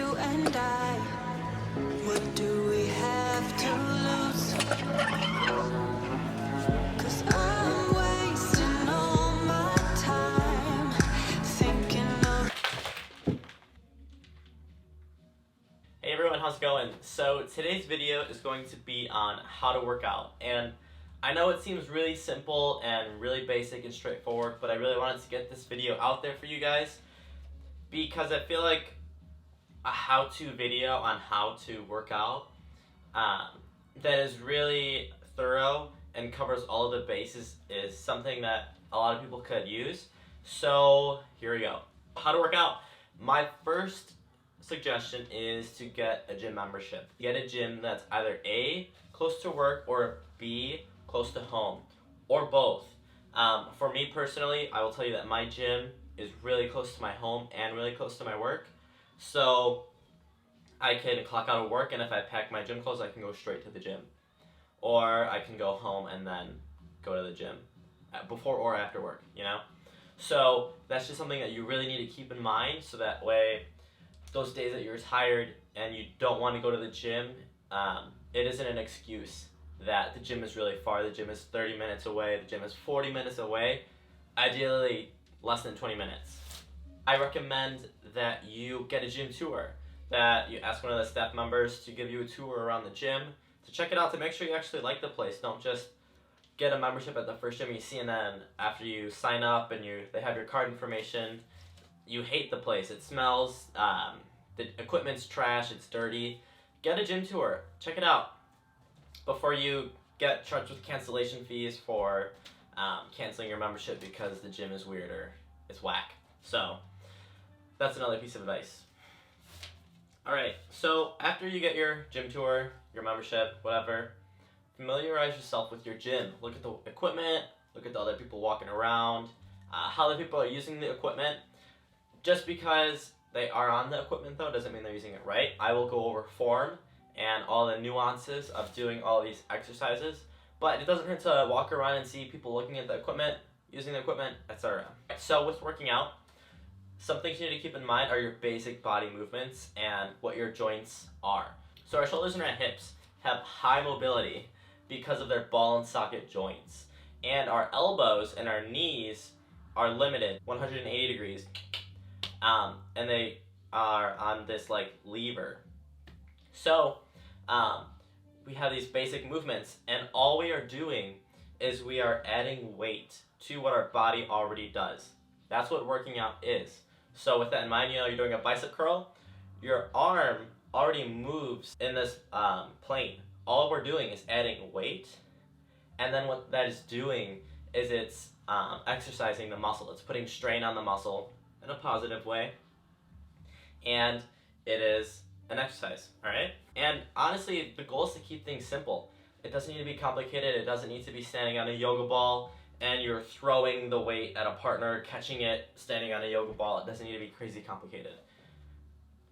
you and I. What do we have to lose? 'Cause I'm wasting all my time thinking of. Hey everyone, how's it going? So today's video is going to be on how to work out, and I know it seems really simple and really basic and straightforward, but I really wanted to get this video out there for you guys because I feel like a how-to video on how to work out that is really thorough and covers all of the bases is something that a lot of people could use. So here we go. How to work out. My first suggestion is to get a gym membership. Get a gym that's either A, close to work, or B, close to home, or both. For me personally, I will tell you that my gym is really close to my home and really close to my work. So I can clock out of work, and if I pack my gym clothes, I can go straight to the gym. Or I can go home and then go to the gym before or after work, you know? So that's just something that you really need to keep in mind, so that way those days that you're tired and you don't want to go to the gym, it isn't an excuse that the gym is really far. The gym is 30 minutes away, the gym is 40 minutes away, ideally less than 20 minutes. I recommend that you get a gym tour, that you ask one of the staff members to give you a tour around the gym, to check it out, to make sure you actually like the place. Don't just get a membership at the first gym you see, and then after you sign up and they have your card information, you hate the place. It smells, the equipment's trash, it's dirty. Get a gym tour, check it out before you get charged with cancellation fees for canceling your membership because the gym is weird or it's whack. So that's another piece of advice. Alright, so after you get your gym tour, your membership, whatever, familiarize yourself with your gym. Look at the equipment, look at the other people walking around, how the people are using the equipment. Just because they are on the equipment though doesn't mean they're using it right. I will go over form and all the nuances of doing all these exercises, but it doesn't hurt to walk around and see people looking at the equipment, using the equipment, etc. So with working out, some things you need to keep in mind are your basic body movements and what your joints are. So our shoulders and our hips have high mobility because of their ball and socket joints. And our elbows and our knees are limited 180 degrees. And they are on this like lever. So we have these basic movements, and all we are doing is we are adding weight to what our body already does. That's what working out is. So with that in mind, you're doing a bicep curl, your arm already moves in this plane. All we're doing is adding weight, and then what that is doing is it's exercising the muscle. It's putting strain on the muscle in a positive way, and it is an exercise, alright? And honestly, the goal is to keep things simple. It doesn't need to be complicated. It doesn't need to be standing on a yoga ball and you're throwing the weight at a partner, catching it, standing on a yoga ball. It doesn't need to be crazy complicated.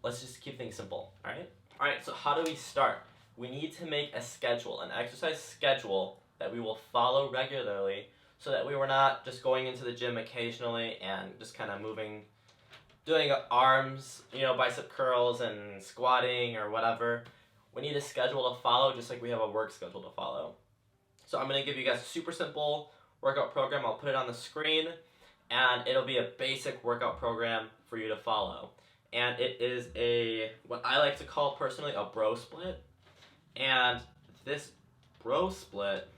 Let's just keep things simple, alright? Alright, so how do we start? We need to make a schedule, an exercise schedule that we will follow regularly, so that we were not just going into the gym occasionally and just kind of moving, doing arms, bicep curls and squatting or whatever. We need a schedule to follow, just like we have a work schedule to follow. So I'm going to give you guys a super simple workout program. I'll put it on the screen, and it'll be a basic workout program for you to follow. And it is what I like to call personally a bro split. And this bro split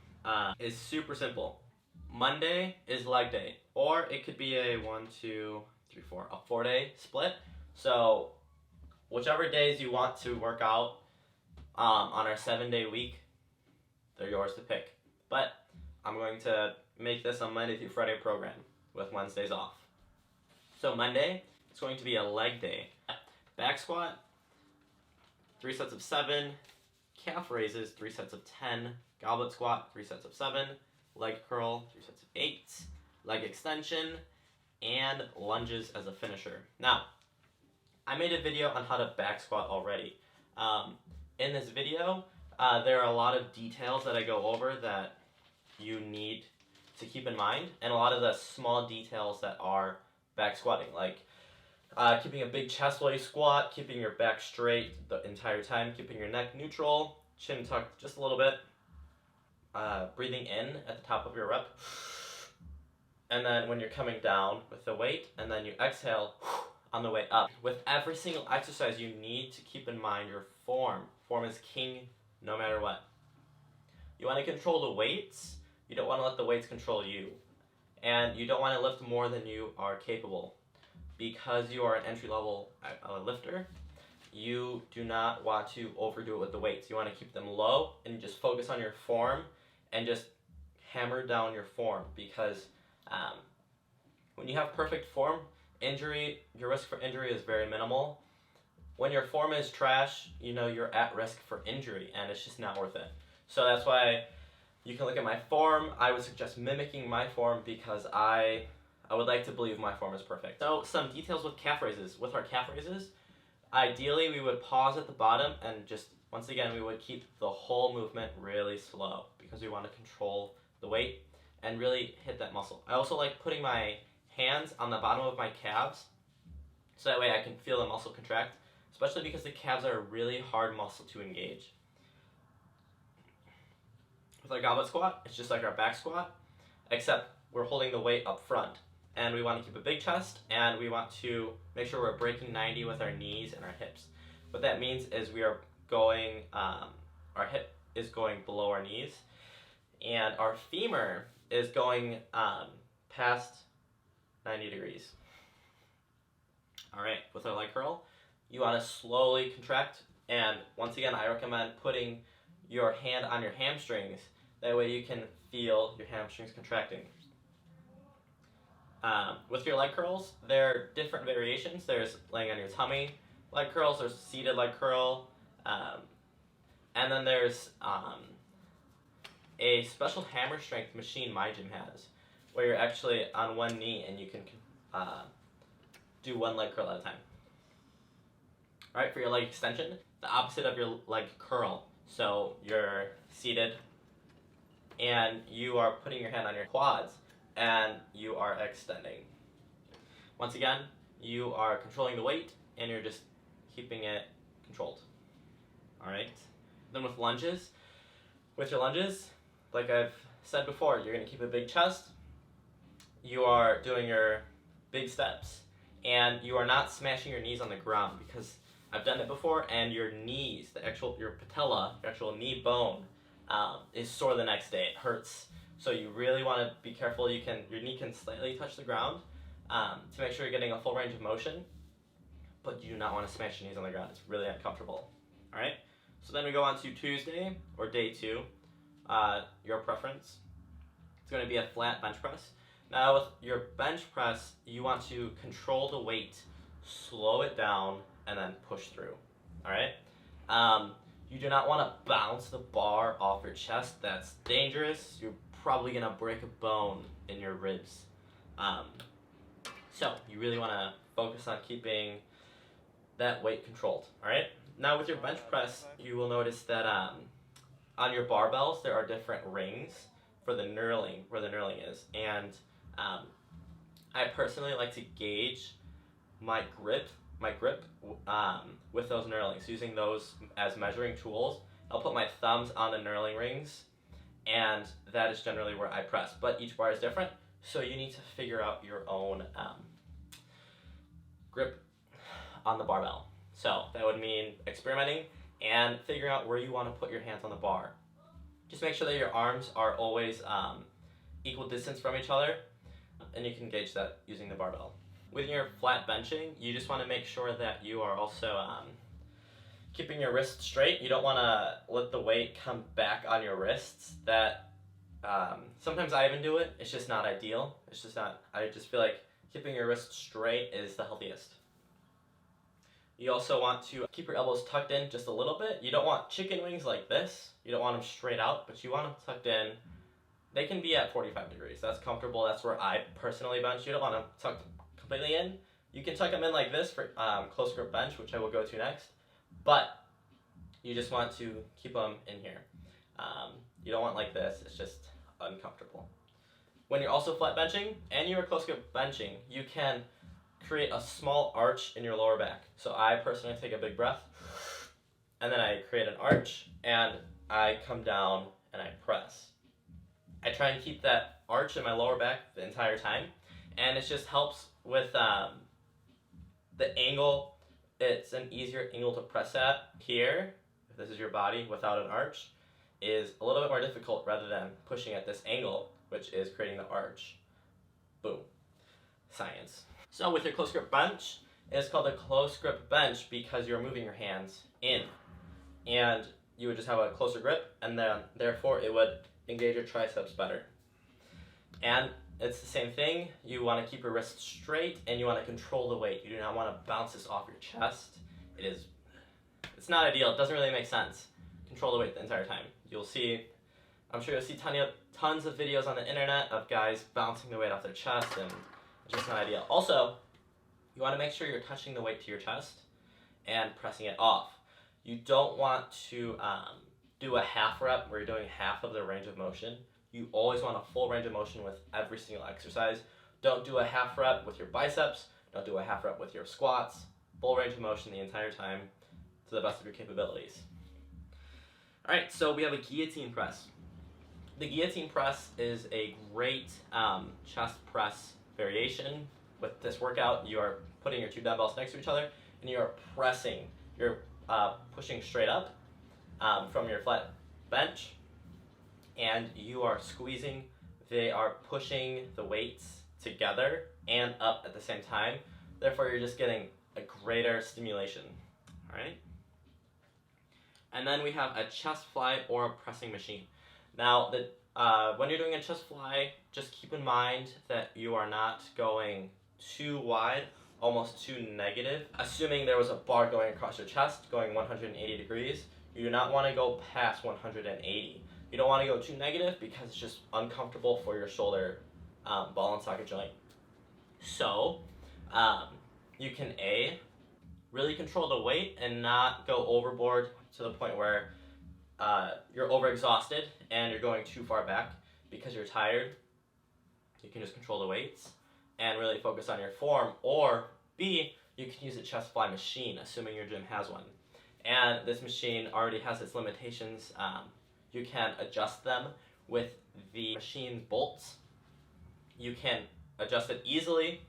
is super simple. Monday is leg day, or it could be a 4-day split. So whichever days you want to work out on our 7-day week, they're yours to pick. But I'm going to make this a Monday through Friday program with Wednesdays off. So Monday, it's going to be a leg day. Back squat, 3 sets of 7, calf raises, 3 sets of 10, goblet squat, 3 sets of 7, leg curl, 3 sets of 8, leg extension, and lunges as a finisher. Now, I made a video on how to back squat already. In this video, there are a lot of details that I go over that you need to keep in mind, and a lot of the small details that are back squatting, like Keeping a big chest while you squat, keeping your back straight the entire time, keeping your neck neutral, chin tucked just a little bit. Breathing in at the top of your rep. And then when you're coming down with the weight, and then you exhale on the way up. With every single exercise, you need to keep in mind your form. Form is king no matter what. You want to control the weights. You don't want to let the weights control you. And you don't want to lift more than you are capable. Because you are an entry-level lifter, you do not want to overdo it with the weights. You want to keep them low and just focus on your form and just hammer down your form, because when you have perfect form, your risk for injury is very minimal. When your form is trash, you know you're at risk for injury, and it's just not worth it. So that's why you can look at my form. I would suggest mimicking my form, because I would like to believe my form is perfect. So some details with calf raises. With our calf raises, ideally we would pause at the bottom and just, once again, we would keep the whole movement really slow, because we want to control the weight and really hit that muscle. I also like putting my hands on the bottom of my calves, so that way I can feel the muscle contract, especially because the calves are a really hard muscle to engage. With our goblet squat, it's just like our back squat, except we're holding the weight up front. And we want to keep a big chest, and we want to make sure we're breaking 90 with our knees and our hips. What that means is we are going, our hip is going below our knees, and our femur is going past 90 degrees. All right, with our leg curl, you want to slowly contract, and once again, I recommend putting your hand on your hamstrings. That way you can feel your hamstrings contracting. With your leg curls, there are different variations. There's laying on your tummy leg curls, there's seated leg curl, and then there's a special hammer strength machine my gym has, where you're actually on one knee and you can do one leg curl at a time. All right, for your leg extension, the opposite of your leg curl. So you're seated and you are putting your hand on your quads and you are extending. Once again, you are controlling the weight and you're just keeping it controlled. All right. Then with lunges, like I've said before, you're gonna keep a big chest. You are doing your big steps, and you are not smashing your knees on the ground, because I've done it before, and your knees, your patella, your actual knee bone, is sore the next day. It hurts. So you really want to be careful. Your knee can slightly touch the ground to make sure you're getting a full range of motion, but you do not want to smash your knees on the ground. It's really uncomfortable. All right. So then we go on to Tuesday, or day 2. Your preference. It's going to be a flat bench press. Now with your bench press, you want to control the weight, slow it down, and then push through. All right. You do not want to bounce the bar off your chest. That's dangerous. You're probably going to break a bone in your ribs. So you really want to focus on keeping that weight controlled. All right. Now with your bench press, you will notice that on your barbells there are different rings for the knurling, where the knurling is, and I personally like to gauge my grip with those knurlings, using those as measuring tools. I'll put my thumbs on the knurling rings, and that is generally where I press. But each bar is different, so you need to figure out your own grip on the barbell. So that would mean experimenting and figuring out where you want to put your hands on the bar. Just make sure that your arms are always equal distance from each other, and you can gauge that using the barbell. With your flat benching, you just want to make sure that you are also keeping your wrists straight. You don't want to let the weight come back on your wrists. That sometimes I even do it. It's just not ideal. It's just not. I just feel like keeping your wrists straight is the healthiest. You also want to keep your elbows tucked in just a little bit. You don't want chicken wings like this. You don't want them straight out, but you want them tucked in. They can be at 45 degrees. That's comfortable. That's where I personally bench. You don't want them tucked completely in. You can tuck them in like this for close grip bench, which I will go to next. But you just want to keep them in here. You don't want like this. It's just uncomfortable. When you're also flat benching and you're close grip benching, you can create a small arch in your lower back. So I personally take a big breath, and then I create an arch, and I come down and I press. I try and keep that arch in my lower back the entire time, and it just helps with the angle. It's an easier angle to press at. Here, if this is your body without an arch, is a little bit more difficult rather than pushing at this angle, which is creating the arch. Boom. Science. So with your close grip bench, it's called a close grip bench because you're moving your hands in. And you would just have a closer grip, and then therefore it would engage your triceps better. And it's the same thing. You want to keep your wrists straight, and you want to control the weight. You do not want to bounce this off your chest. It's not ideal. It doesn't really make sense. Control the weight the entire time. I'm sure you'll see tons of videos on the internet of guys bouncing the weight off their chest, and it's just not ideal. Also, you want to make sure you're touching the weight to your chest and pressing it off. You don't want to do a half rep where you're doing half of the range of motion. You always want a full range of motion with every single exercise. Don't do a half rep with your biceps. Don't do a half rep with your squats. Full range of motion the entire time to the best of your capabilities. Alright, so we have a guillotine press. The guillotine press is a great chest press variation. With this workout, you are putting your two dumbbells next to each other, and you are pressing. You're pushing straight up from your flat bench, and you are squeezing. They are pushing the weights together and up at the same time. Therefore, you're just getting a greater stimulation. All right. And then we have a chest fly or a pressing machine. Now, when you're doing a chest fly, just keep in mind that you are not going too wide, almost too negative. Assuming there was a bar going across your chest, going 180 degrees, you do not want to go past 180. You don't want to go too negative because it's just uncomfortable for your shoulder ball and socket joint. So, you can really control the weight and not go overboard to the point where you're overexhausted and you're going too far back because you're tired. You can just control the weights and really focus on your form. Or B, you can use a chest fly machine, assuming your gym has one. And this machine already has its limitations. You can adjust them with the machine bolts. You can adjust it easily,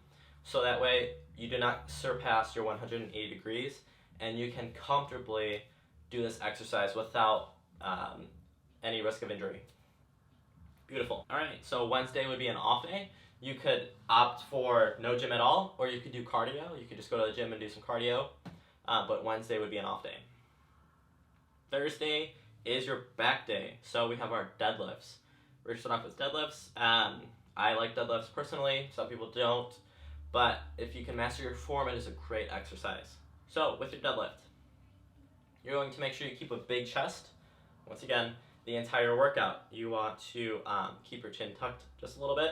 so that way you do not surpass your 180 degrees, and you can comfortably do this exercise without any risk of injury. Beautiful. All right, so Wednesday would be an off day. You could opt for no gym at all, or you could do cardio. You could just go to the gym and do some cardio, but Wednesday would be an off day. Thursday is your back day, so we have our deadlifts. We're going to start off with deadlifts. I like deadlifts personally, some people don't, but if you can master your form, it is a great exercise. So with your deadlift, you're going to make sure you keep a big chest. Once again, the entire workout, you want to keep your chin tucked just a little bit,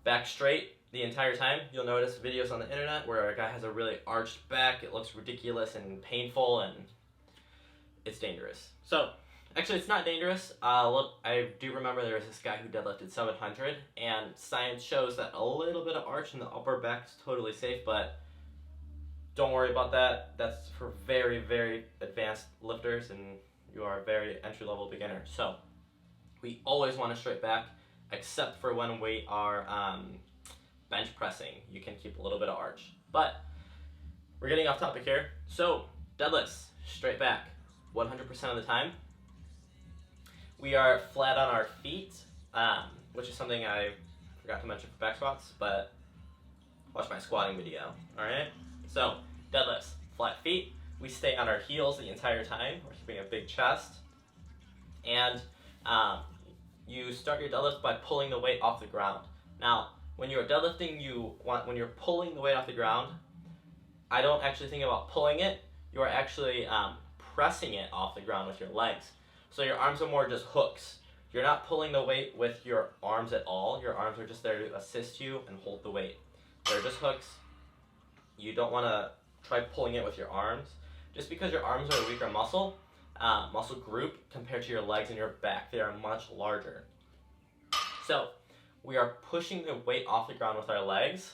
back straight the entire time. You'll notice videos on the internet where a guy has a really arched back. It looks ridiculous and painful, and it's dangerous. So actually, it's not dangerous. I do remember there was this guy who deadlifted 700, and science shows that a little bit of arch in the upper back is totally safe, but don't worry about that. That's for very, very advanced lifters, and you are a very entry-level beginner. So we always want a straight back, except for when we are bench pressing. You can keep a little bit of arch. But we're getting off topic here. So deadlifts, straight back, 100% of the time. We are flat on our feet, which is something I forgot to mention for back squats, but watch my squatting video, all right? So deadlifts, flat feet. We stay on our heels the entire time. We're keeping a big chest. And you start your deadlift by pulling the weight off the ground. Now, when you're deadlifting, when you're pulling the weight off the ground, I don't actually think about pulling it. You are actually pressing it off the ground with your legs. So your arms are more just hooks. You're not pulling the weight with your arms at all. Your arms are just there to assist you and hold the weight. They're just hooks. You don't want to try pulling it with your arms. Just because your arms are a weaker muscle group compared to your legs and your back, they are much larger. So we are pushing the weight off the ground with our legs,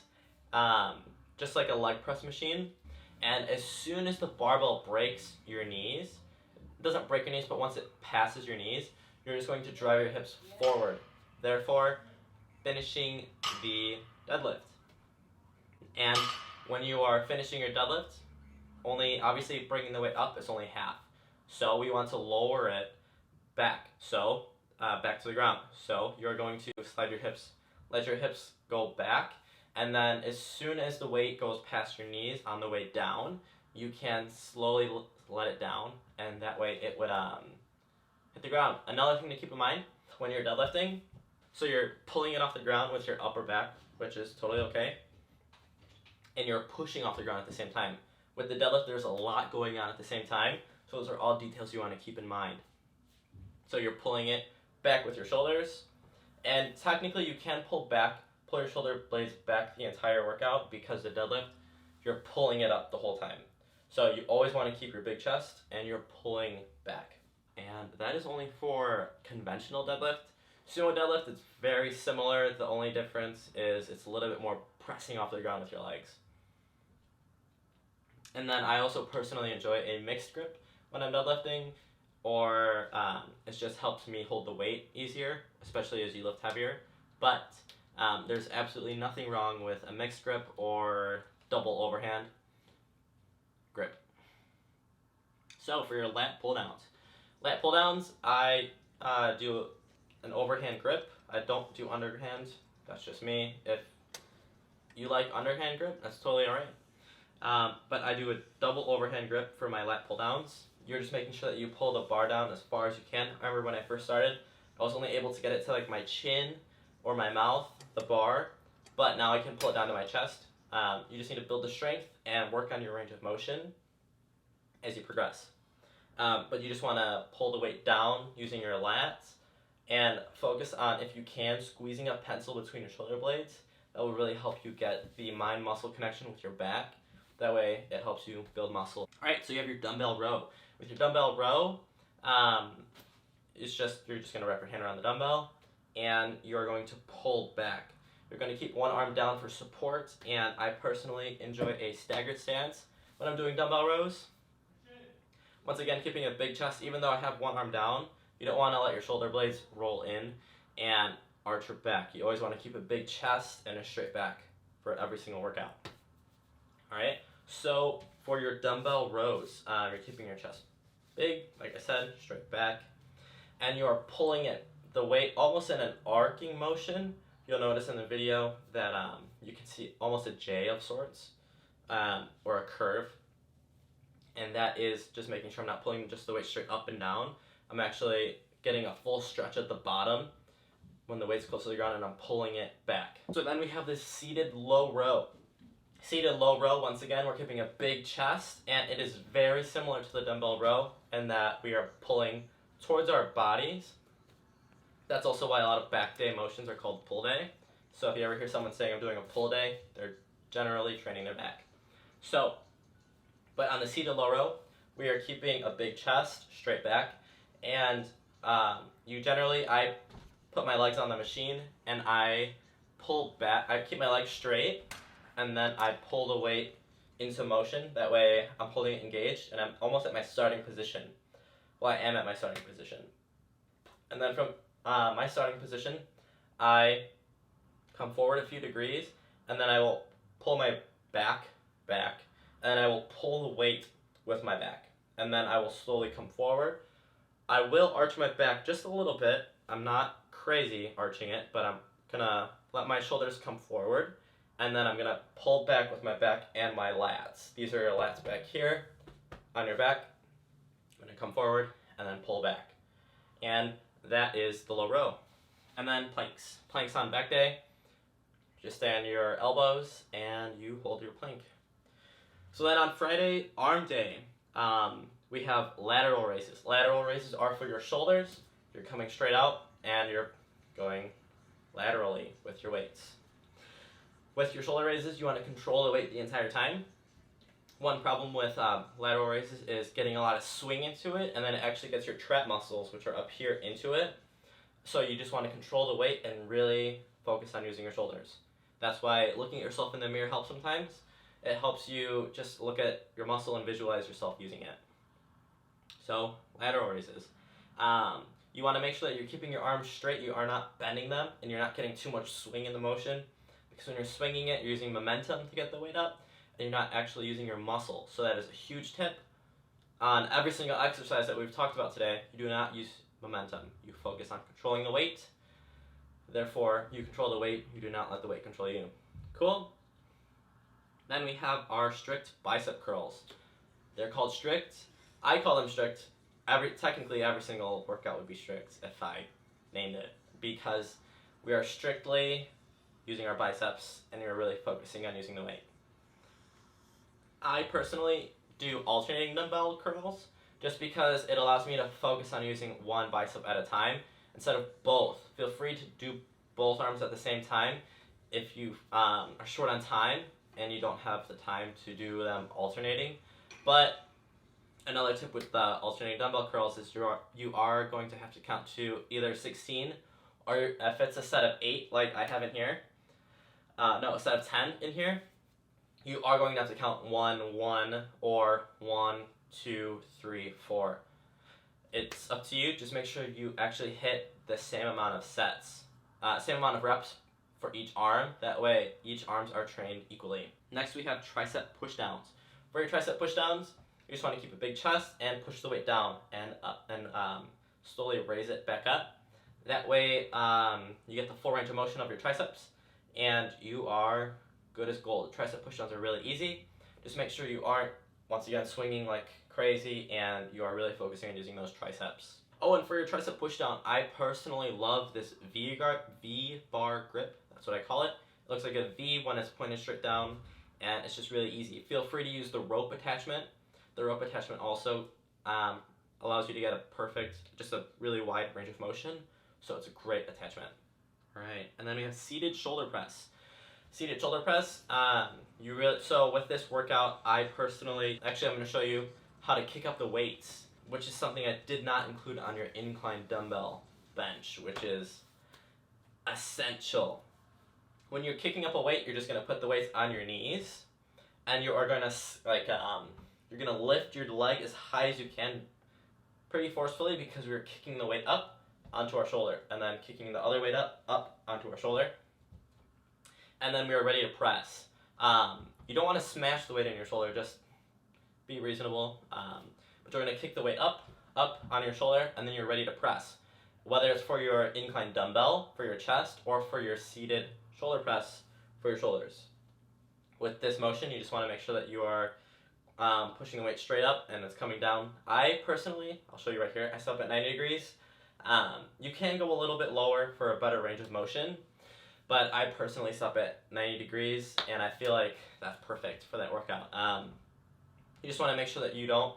just like a leg press machine. And as soon as the barbell breaks your knees, it doesn't break your knees, but once it passes your knees, you're just going to drive your hips forward, therefore finishing the deadlift. And when you are finishing your deadlift, obviously bringing the weight up is only half. So we want to lower it back, so back to the ground. So you're going to slide your hips, let your hips go back, and then as soon as the weight goes past your knees on the way down, you can slowly let it down, and that way it would hit the ground. Another thing to keep in mind when you're deadlifting, so you're pulling it off the ground with your upper back, which is totally okay, and you're pushing off the ground at the same time. With the deadlift, there's a lot going on at the same time, so those are all details you want to keep in mind. So you're pulling it back with your shoulders, and technically you can pull your shoulder blades back the entire workout, because the deadlift, you're pulling it up the whole time. So you always want to keep your big chest, and you're pulling back. And that is only for conventional deadlift. Sumo deadlift, it's very similar. The only difference is it's a little bit more pressing off the ground with your legs. And then I also personally enjoy a mixed grip when I'm deadlifting, or it just helps me hold the weight easier, especially as you lift heavier. But there's absolutely nothing wrong with a mixed grip or double overhand grip. So for your lat pull downs. Lat pull downs, I do an overhand grip. I don't do underhand. That's just me. If you like underhand grip, that's totally alright. But I do a double overhand grip for my lat pull downs. You're just making sure that you pull the bar down as far as you can. I remember when I first started, I was only able to get it to like my chin or my mouth, the bar, but now I can pull it down to my chest. You just need to build the strength and work on your range of motion as you progress. But you just want to pull the weight down using your lats and focus on, if you can, squeezing a pencil between your shoulder blades. That will really help you get the mind-muscle connection with your back. That way it helps you build muscle. Alright, so you have your dumbbell row. With your dumbbell row, you're just going to wrap your hand around the dumbbell, and you're going to pull back. You're going to keep one arm down for support, and I personally enjoy a staggered stance when I'm doing dumbbell rows. Once again, keeping a big chest. Even though I have one arm down, you don't want to let your shoulder blades roll in and arch your back. You always want to keep a big chest and a straight back for every single workout. Alright, so for your dumbbell rows, you're keeping your chest big, like I said, straight back, and you are pulling the weight almost in an arcing motion. You'll notice in the video that you can see almost a J of sorts, or a curve, and that is just making sure I'm not pulling just the weight straight up and down. I'm actually getting a full stretch at the bottom when the weight's close to the ground, and I'm pulling it back. So then we have this seated low row. Seated low row, once again, we're keeping a big chest, and it is very similar to the dumbbell row in that we are pulling towards our bodies. That's also why a lot of back day motions are called pull day. So if you ever hear someone saying I'm doing a pull day, they're generally training their back. So, but on the seated low row, we are keeping a big chest, straight back, and I put my legs on the machine and I pull back. I keep my legs straight, and then I pull the weight into motion. That way I'm holding it engaged, and I'm almost at my starting position. Well, I am at my starting position. And then from my starting position, I come forward a few degrees, and then I will pull my back, and then I will pull the weight with my back. And then I will slowly come forward. I will arch my back just a little bit. I'm not crazy arching it, but I'm gonna let my shoulders come forward, and then I'm gonna pull back with my back and my lats. These are your lats back here on your back. I'm gonna come forward and then pull back. And that is the low row. And then planks. Planks on back day. Just stay on your elbows and you hold your plank. So then on Friday, arm day, we have lateral raises. Lateral raises are for your shoulders. You're coming straight out and you're going laterally with your weights. With your shoulder raises, you want to control the weight the entire time. One problem with lateral raises is getting a lot of swing into it, and then it actually gets your trap muscles, which are up here, into it. So you just want to control the weight and really focus on using your shoulders. That's why looking at yourself in the mirror helps sometimes. it helps you just look at your muscle and visualize yourself using it. So, lateral raises. You want to make sure that you're keeping your arms straight, you are not bending them, and you're not getting too much swing in the motion. Because when you're swinging it, you're using momentum to get the weight up, and you're not actually using your muscle. So that is a huge tip. On every single exercise that we've talked about today, you do not use momentum. You focus on controlling the weight. Therefore, you control the weight, you do not let the weight control you. Cool? Then we have our strict bicep curls. They're called strict. I call them strict. Technically, every single workout would be strict if I named it, because we are strictly using our biceps and we're really focusing on using the weight. I personally do alternating dumbbell curls just because it allows me to focus on using one bicep at a time instead of both. Feel free to do both arms at the same time if you are short on time and you don't have the time to do them alternating. But another tip with the alternating dumbbell curls is you are going to have to count to either 16, or if it's a set of 8 like I have in here, a set of 10 in here, you are going to have to count 1, 1, or 1, 2, 3, 4. It's up to you. Just make sure you actually hit the same amount of sets, same amount of reps for each arm. That way, each arms are trained equally. Next, we have tricep pushdowns. For your tricep pushdowns, you just want to keep a big chest and push the weight down and up, and slowly raise it back up. That way, you get the full range of motion of your triceps, and you are good as gold. Tricep pushdowns are really easy. Just make sure you aren't, once again, swinging like crazy, and you are really focusing on using those triceps. Oh, and for your tricep pushdown, I personally love this V-bar grip. That's what I call it. It looks like a V when it's pointed straight down, and it's just really easy. Feel free to use the rope attachment. The rope attachment also allows you to get just a really wide range of motion, so it's a great attachment. All right, and then we have seated shoulder press. Seated shoulder press, so with this workout, I'm going to show you how to kick up the weights, which is something I did not include on your incline dumbbell bench, which is essential. When you're kicking up a weight, you're just going to put the weights on your knees, and you are going to you're going to lift your leg as high as you can, pretty forcefully, because we're kicking the weight up onto our shoulder, and then kicking the other weight up onto our shoulder, and then we are ready to press. You don't want to smash the weight in your shoulder, just be reasonable, but you're going to kick the weight up on your shoulder, and then you're ready to press. Whether it's for your incline dumbbell, for your chest, or for your seated shoulder press for your shoulders. With this motion, you just want to make sure that you are pushing the weight straight up and it's coming down. I personally, I'll show you right here, I stop at 90 degrees. You can go a little bit lower for a better range of motion, but I personally stop at 90 degrees, and I feel like that's perfect for that workout. You just want to make sure that you don't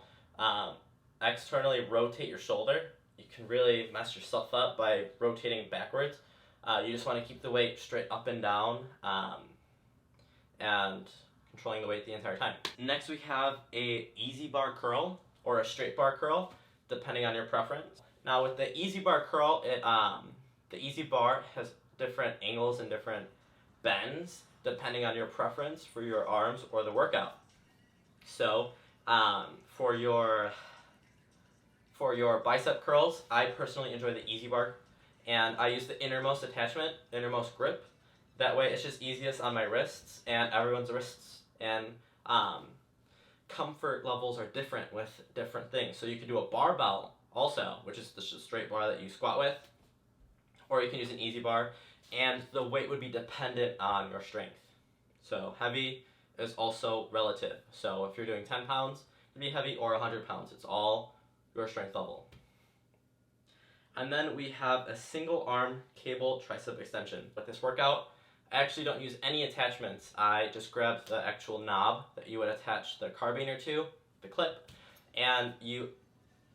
externally rotate your shoulder. You can really mess yourself up by rotating backwards. You just want to keep the weight straight up and down, and controlling the weight the entire time. Next, we have a easy bar curl or a straight bar curl, depending on your preference. Now, with the easy bar curl, the easy bar has different angles and different bends depending on your preference for your arms or the workout. So, for your bicep curls, I personally enjoy the easy bar, and I use the innermost attachment, innermost grip. That way, it's just easiest on my wrists and everyone's wrists, and comfort levels are different with different things. So you can do a barbell also, which is just a straight bar that you squat with, or you can use an easy bar, and the weight would be dependent on your strength. So heavy is also relative. So if you're doing 10 pounds, it'd be heavy, or 100 pounds. It's all your strength level. And then we have a single arm cable tricep extension. With this workout, I actually don't use any attachments. I just grab the actual knob that you would attach the carabiner to, the clip, and you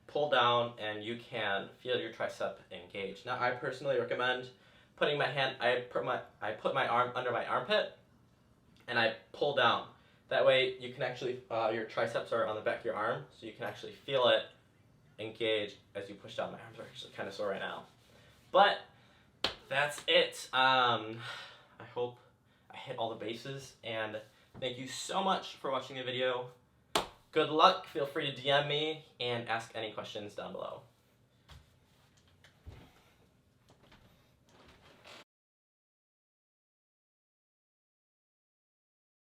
pull down and you can feel your tricep engage. Now, I personally recommend putting my hand, I put my arm under my armpit and I pull down. That way you can actually, your triceps are on the back of your arm, so you can actually feel it engage as you push down. My arms are actually kind of sore right now. But that's it. I hope I hit all the bases, and Thank you so much for watching the video. Good luck. Feel free to DM me and ask any questions down below.